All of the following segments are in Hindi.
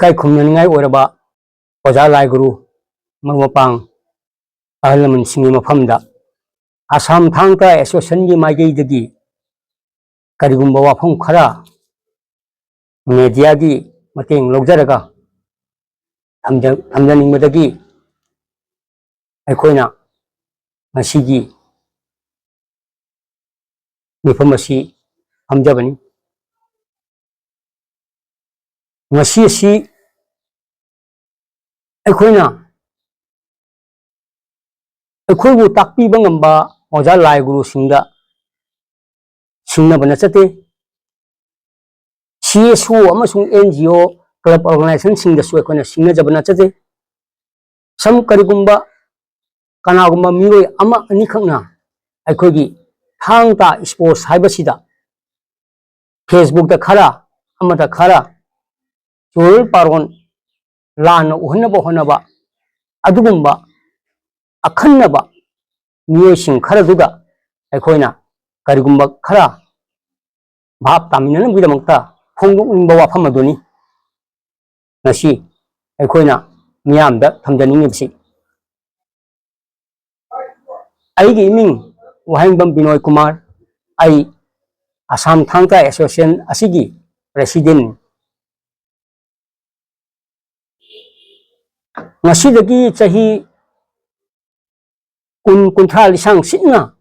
kai khumnangai oraba oja lai guru mangmapang ahalaman singi mafamda Assam Thangta Association gi maigei dagi karigumba wafam khara media gi mateng lojaraga thamjaningmadagi aikoina masigi mifam asi hamjabani ngasi asi aikoina aikoibu takpiba ngamba oja lai guru singnabana chate CSO amasung NGO club organization singdasu aikoina singnajabana chate sam karigumba kanagumba miroi ama ani khakna aikoigi Thangta sports haibasida Facebook da khara amata khara chul paron lan uhanaba honaba adugumba akhannaba miroi sing khara duga aikoina karigumba khara bhap taminana bidamakta phongdokningba wafam aduni ngasi aikoina miyamda thamjaningibsi aigi iming Wahingbam Binoy Kumar ai Assam Thangta Association asigi president ngasidagi chahi kunthra lisang sitna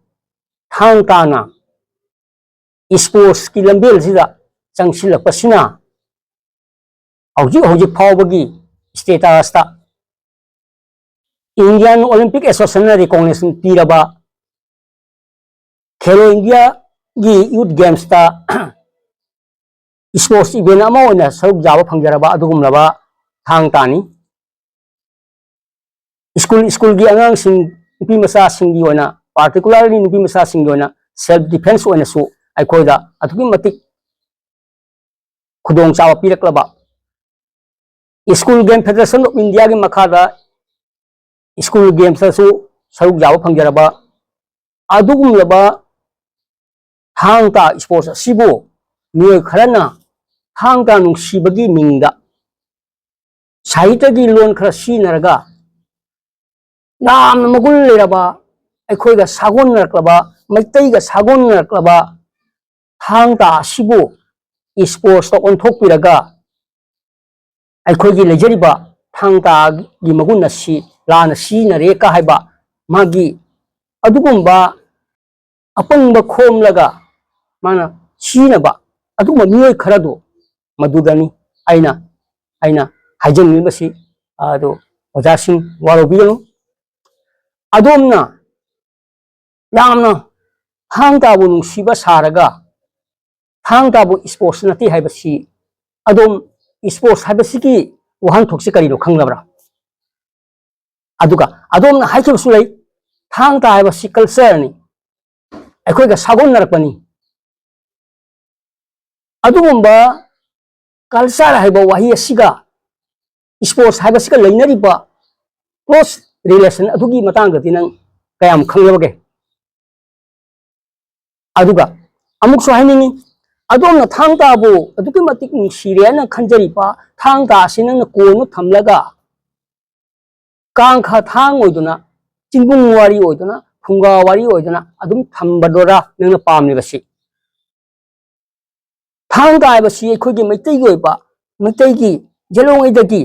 Thangta na sports ki lambel sida changsilakpasina hojik phawbagi status ta Indian Olympic Association recognition piraba Khelo India gi Youth Games ta sports event ama oina saruk jaba phangjaraba adugumlaba Thangta ni school gi angang sing nupi masa singgi oina particularly nupi masa singgi oina self defense oina su aikoida atugi matik khudong chawa piraklaba School Game Federation of India gi makhada school games su saruk jaba phangjaraba adugumlaba Thangta sports asibo mioi kharana Thangta nungsibagi mingda sahitagi lon khara sinaraga nam magul leraba aikhoiga sagon naraklaba maitaiga sagon naraklaba Thangta asibo sports to onthokpiraga aikhoigi lejariba Thangta gi magunna si lana sinare ka haiba magi adugumba apangba khomlaga mana sinaba aduguma mioi kharadu madudani aina hajangni basi ado ojasing warobiyanu adomna yamna Thangta bu nungsiba saraga Thangta bu sports nati haibasi adom sports haibasiki wahan thokse karino khanglabra aduga adomna haikibsu lei Thangta haibasi culture ni aikoiga sagon narakpani adugumba culture haiba wahi asiga sports haibasiga leinariba close relation adugi matangati nang kayam khanglabage aduga amukso hainingi adomna Thangta bu adugi matik siriana khanjariba Thangta asinang kono thamlaga kangkha thang oiduna chingbung wari oiduna Khunga wari oiduna adum thambadora nangna pamni basi Thangta basi aikhoigi maitai gi oiba maitai gi jelongaidagi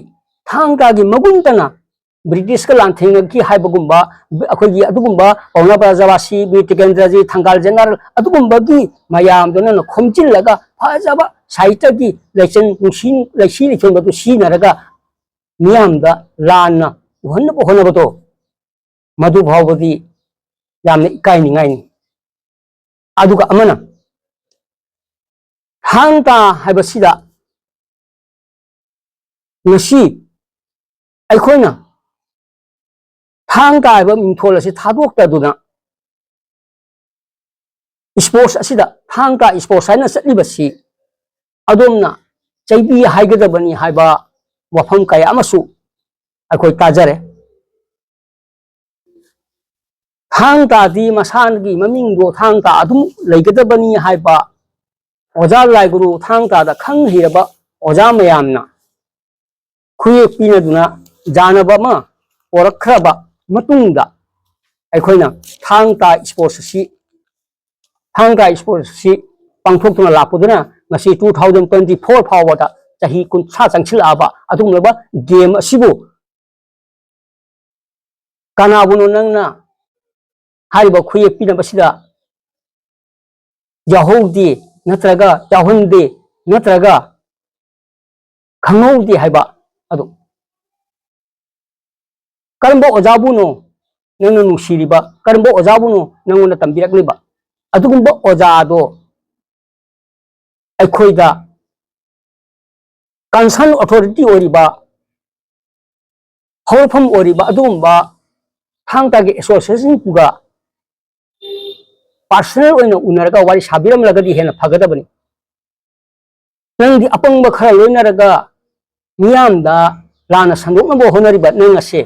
Thangta gi maguntana British ka lantheng ki haibagumba akhoigi adugumba Pauna Prajavasi Bitikendraji Thangal General adugumba gi mayam dona khomchillaga phajaba saita gi lechen nungsin lechi lichonbatu sinaraga miyamda lanna uhanna bohonabato madu bhavadi yamna ikainingaini aduga amana Thangta haibasida ngasi aikhoina Thangta haiba mingthol asi thadokta sports asida Thangta sports haina chatlibasi adomna chaibi haigadabani haiba wafam kaya amasu aikoi tajare Thangta di masangi mamingdo Thangta adum leigadabani haiba oja lai guru Thangta da khang hiraba oja mayamna खुये पीनदुना जानबमा ओरखरबा मतुंगदा अखोइना थांगता स्पोर्ट्स सी थांगता स्पोर्ट्स सी पांथोक्तुना लापुदुना ngasi 2024 फावबा चाही कुंथा चंगसिलाबा अदुगुमबा गेम असिबु कानाबुनो नंगना हारिबा खुये पीनबसिदा याहोदे नत्रगा याहुंदे नत्रगा खंगौदे हाइबा अदु करंबो ओजाबुनो नंगना नुसिरिबा करंबो ओजाबुनो नंगना तंबिरकलिबा अदुगुमबा ओजादो अखोइदा कंसर्न अथॉरिटी ओरिबा हौफम ओरिबा अदुगुमबा थांगतागे एसोसिएशन पुगा पर्सनल ओइना उनरगा वारी साबिरम लगदी हेना फगदबनी नंदी अपंग खरा लोइनरगा मियामदा लाना संदोकनबो होनरिबा नंगसे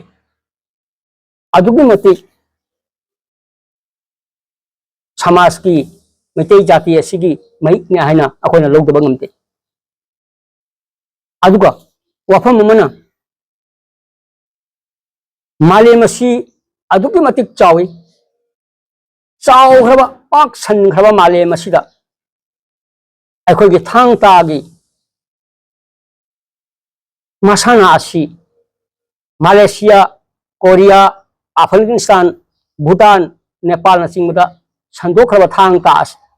अदुगु मति समाज की मैतै जाति असिगी मैने हाइना अखोइना लौदबा ngमते अदुगा वफम मना मालेमसी अदुगु मतिक चावी चावख्रबा पाक सनख्रबा मालेमसीदा अखोइगी थांगतागी मसाना असी मलेशिया कोरिया अफगानिस्तान भूटान नेपाल नचिंगदा संदोखरबा थांगता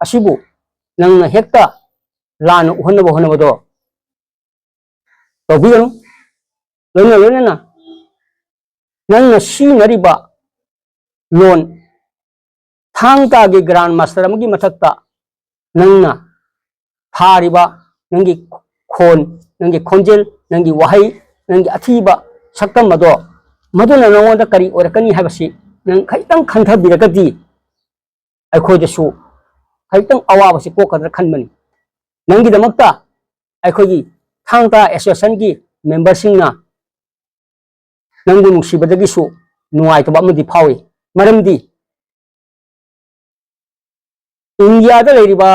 असिबु नंगना हेक्ता लान उहनबो होनबदो तोबिगनु लोना लोना नंगना सीनरिबा लोन थांगतागी ग्रांड मास्टर अमगी मथक्ता नंगना थारिबा नंगी खोन नंगी खोंजेल नंगी वहाई नंगी अथीबा सक्तम मदो मदुना नंगोंदा करी ओरकनी हाबसी नंग खैतंग खंथबिरगदी अखोइदसु खैतंग अवाबसी कोकदर खनबनी नंगी दमक्ता अखोइगी थांगता एसोसिएशन की मेंबर सिंगना नंगु नुसिबदगिसु नुआइतबा अमदि फावी मरमदी इंडिया दा लेरिबा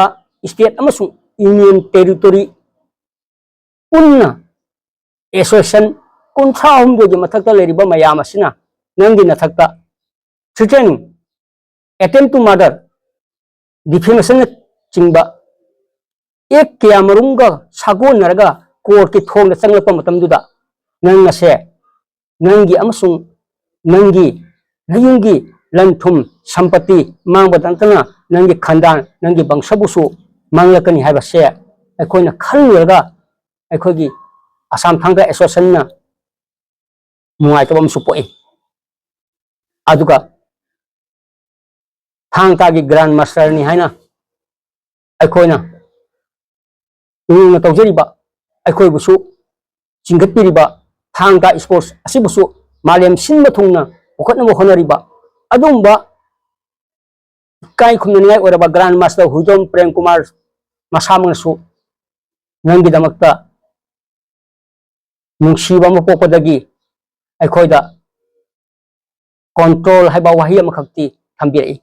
स्टेट अमसु यूनियन टेरिटोरी पुन्ना एसोसिएशन कुंथा हुमदोगी मथक्ता लेरिबा मयाम असिना नंगी नथक्ता threatening attempt to murder defamation चिंबा एक क्यामरुंगा सागोन नरगा कोर्ट की थोंग चंगलप मतमदुदा नंगसे नंगी अमसुंग नंगी नयुंगी लंथुम संपत्ति मांगबदंतना नंगी खंदान नंगी बंशबुसु मांगलकनी हाइबसे अखोइना खलुरगा अखोइगी आसाम थांगा एसोसिएशन ना मुआइतबम सुपोई अदुगा थांगतागी ग्रांड मास्टर नि हाइना अखोइना उना तौजरिबा अखोइबुसु चिंगतपिरिबा थांगा स्पोर्ट्स असिबुसु मालेम सिनबा थुंगना ओखतनबो होनरिबा अदुंबा काई खुमनियाय ओरबा ग्रांड मास्टर हुजोम प्रेम कुमार मसामंगसु नंगी दमक्ता नुंसीबा मपोपदगी अखोइदा कंट्रोल हाइबा वही अमखक्ति थंबिरई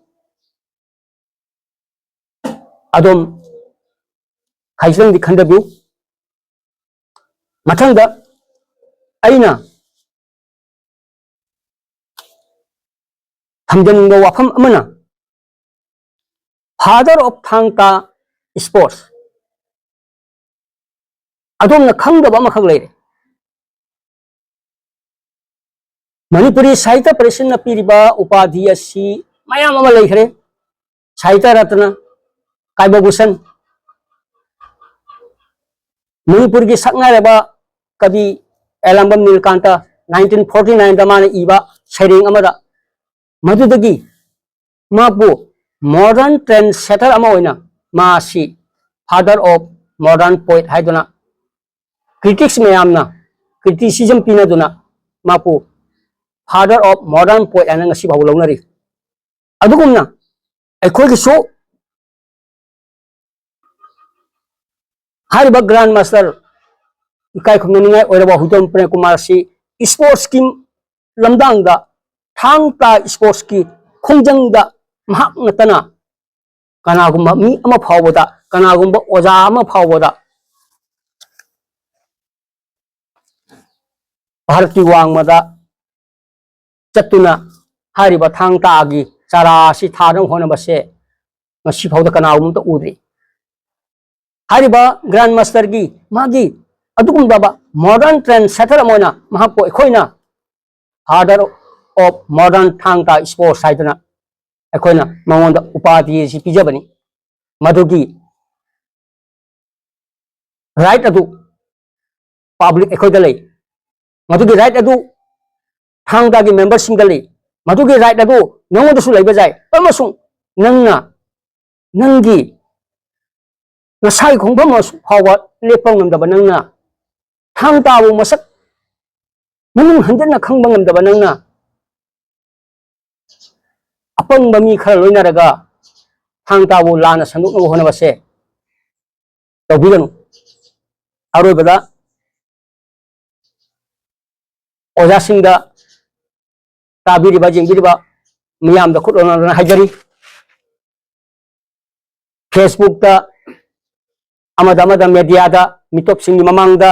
अदोम खाइजंग दि खंदबिउ मथंगदा अइना थमजनिंग वाफम अमना फादर ऑफ थांगता स्पोर्ट्स अदोमना खंगदबा अमखक लेरे मणिपुरी साहित्य परिषद पीरिबा उपाधि असी मयाम अमा लेखरे साहित्य रत्न कायबभूषण मणिपुर की सकनारेबा कवि एलंबम नीलकांत 1949 दा माने इबा सैरेंग अमदा मधुदगी मापु मॉडर्न ट्रेंड सेटर अमा होइना मासी फादर ऑफ मॉडर्न पोएट हाइदुना क्रिटिक्स मयामना क्रिटिसिज्म पिनदुना मापु फादर ऑफ मॉडर्न पोएट अना ngasi बाबु लौनरी अदुगुमना अखोइगी सो हारिबा ग्रांड मास्टर इकाई खुमनियाय ओरबा हुजोम प्रेम कुमार सी स्पोर्ट्स की लमदांगदा थांगता स्पोर्ट्स की खोंजंगदा महक नतना कनागुम्बा मी अमा फावबदा कनागुम्बा ओजा अमा फावबदा भारत की वांगमदा चतुना हारिबा थांग तागी चारा सि थानो होनबसे मसी फाउदा कनागुम तो उद्री हारिबा ग्रैंड मास्टर की मागी अदुगुमदाबा मॉडर्न ट्रेंड सेटर मोना महापो एखोइना father of modern Thangta sports हाइदना एखोइना मंगोंदा उपाधि सि पिजबनी मधुगी राइट अदु पब्लिक एखोइदा लई मधुगी राइट अदु थांगा की मेंबर सिंग लई मधुगी राइट अदु नंगोदसु लैबा जाय अमसुं नंगना नंगी नसाई खोंफम फावा लेपं ngамदबा नंगना थांग ताबु मसक मनुंग हंदना खंबा ngамदबा नंगना अपंग बमी खर लोइनारगा थांग ताबु लाना संदुक होनबसे तौबिगनु अरोबदा ओजा सिंगदा ताबिरिबा जिंगिरिबा मियामदा खुदोना हाजरी फेसबुक दा अमदा मीडिया दा मिटोप सिंगी ममांगदा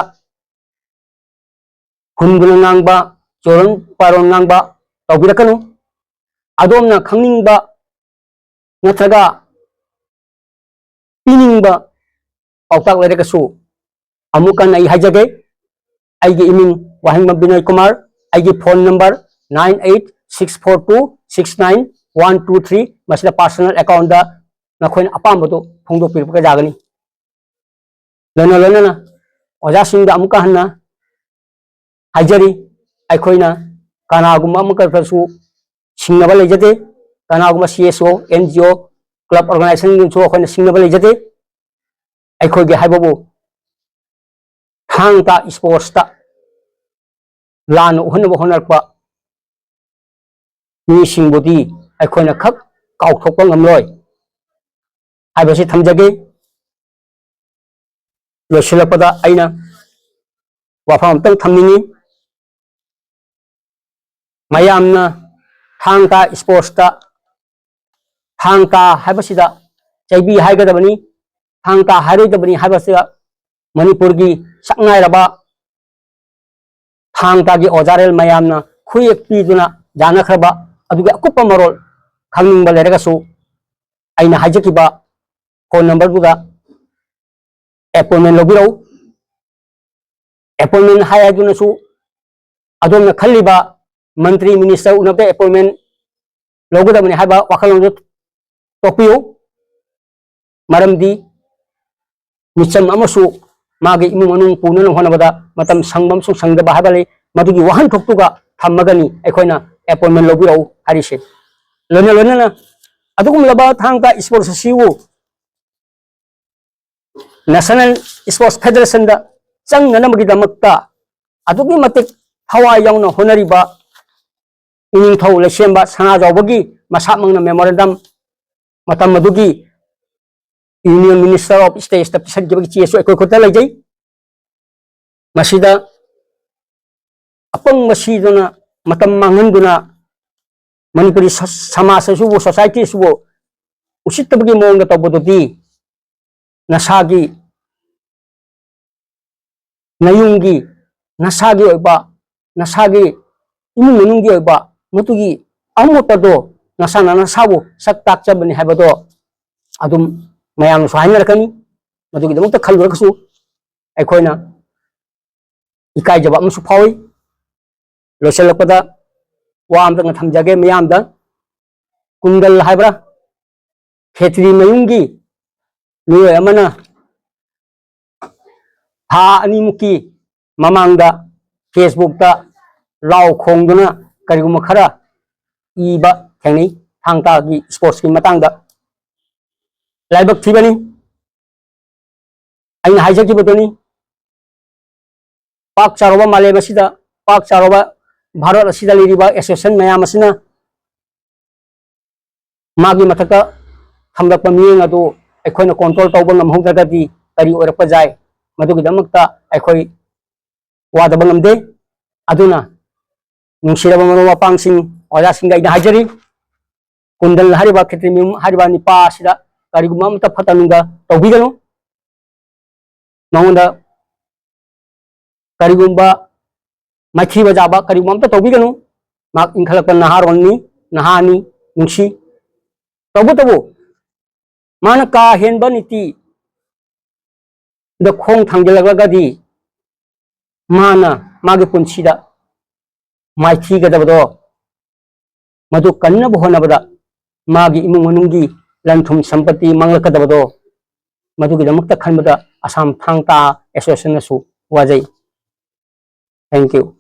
हुनगुन ngang चोरन पारोन ngang तौबिरकनु अदोमना खंगनिंगबा नत्रगा पिनिंगबा पाउताक लेरकसु अमुकन आई हाजगे आइगे इमिंग वाहिंग विनय कुमार आइगे फोन नंबर 9864269123 मसिदा पर्सनल अकाउंट दा नखोइन अपामबदो फोंदोपिरपका जागनी लना लना ओजा सिंग अमुका हन्ना हाजरी अखोइना कनागुमा अमुकसु सिंगबा लेजते कनागुमा CSO NGO क्लब ऑर्गेनाइजेशन सो अखोइना सिंगबा लेजते अखोइगे हाइबबो थांग ता स्पोर्ट्स ता लान उहनबो होनरपा मिसिंगबुदी अखोइना खक काउथोकपा ngamloi हाइबसे थमजगे लोसिलपदा आइना वाफाम तंग थमनिंगी मयामना थांगता स्पोर्ट्स ता थांगता हाइबसिदा चैबी हाइगदबनी थांगता हाइरोइदबनी हाइबसिदा मणिपुर की सकनाइरबा थांगता की ओजारेल मयामना खुयेक पीदुना जानखरबा अदुगे अकुप्पा मरोल खंगनिंगबा लेरगसु आइना हाइजकिबा फोन नंबर दुदा अपॉइंटमेंट लौबिरौ अपॉइंटमेंट हाइदुनसु अदोमना खल्लिबा मंत्री मिनिस्टर उनबे अपॉइंटमेंट लौगदबनी हाइबा वाखलंदु तोपियु मरमदी मिचम अमसु मागे इमुंग मनुंग पुनन होनबदा मतम संगम सु संगदबा हाबले मदुगी वाहन थोक्तुगा थम्मगनी अखोइना अपॉइंटमेंट लौबिरौ हारिसे लोना लोना अदुगुम लबा थांगता स्पोर्ट्स सिवु नेशनल स्पोर्ट्स फेडरेशन दा चंगनमगिदमक्ता अदुगी मतिक हवाई याउना होनरिबा इनिंगथौ लेसेंबा सना जावबगी मसामंगना मेमोरेंडम मतम मदुगी यूनियन मिनिस्टर ऑफ स्टेट दा पिसनगिबगी चेसु एकोइ खोता लेजै मसिदा अपंग मसीदुना मतम मांगनदुना मणिपुरी समाज सुबो सोसाइटी सुबो उसितबगी मोंग तबदुदी नसागी नयुंगी नसागी ओइबा नसागी इमुंग मनुंगी ओइबा मतुगी अमोटदो नसाना नसाबु सक ताकचबनी हाइबदो अदुम मयाम सुहाइनरकनी मदुगी दमत खलुरकसु अखोइना इकाइजबा अमसु फावई लोसलपदा वामदंग थमजगे मयामदा कुंडल हाइब्रा खेतरी मयुंगी मियोय अमना हा अनिमुकी ममांगदा फेसबुक दा लाव खोंगदुना करिगुम खरा इबा थेंगनी थांगता की स्पोर्ट्स की मतंगदा लाइबक थीबनी आइना हाइजकिबदोनी पाक चारोबा मालेमसिदा पाक चारोबा भारत असिदा लिरिबा एसोसिएशन मयाम असिना मागी मथका थमलकपा मियेंग अदु अखोइना कंट्रोल तौबा ngamhौदगदी करी ओरपा जाय मदुगिदमक्ता अखोइ वादबा ngamदे अदुना नुंसिरबा मरोवा पांगसिंग ओजासिंग आइना हाजरी कुंडल हारिबा खेत्रिमिम हारिबा निपा असिदा करिगुमा मता फतनुगा तौबिगनु मंगोंदा करिगुम्बा machi bajaba karibam ta tobi ganu mak inkhalak naharonni nahani nungsi tabu mana ka henba niti da khong thangelagadi mana magi punsida maithi gadabado madu kanna bohonabada magi imung manungi lanthum sampati manglakadabado madu gidamakta khanbada Assam Thangta Association su wajai. Thank you.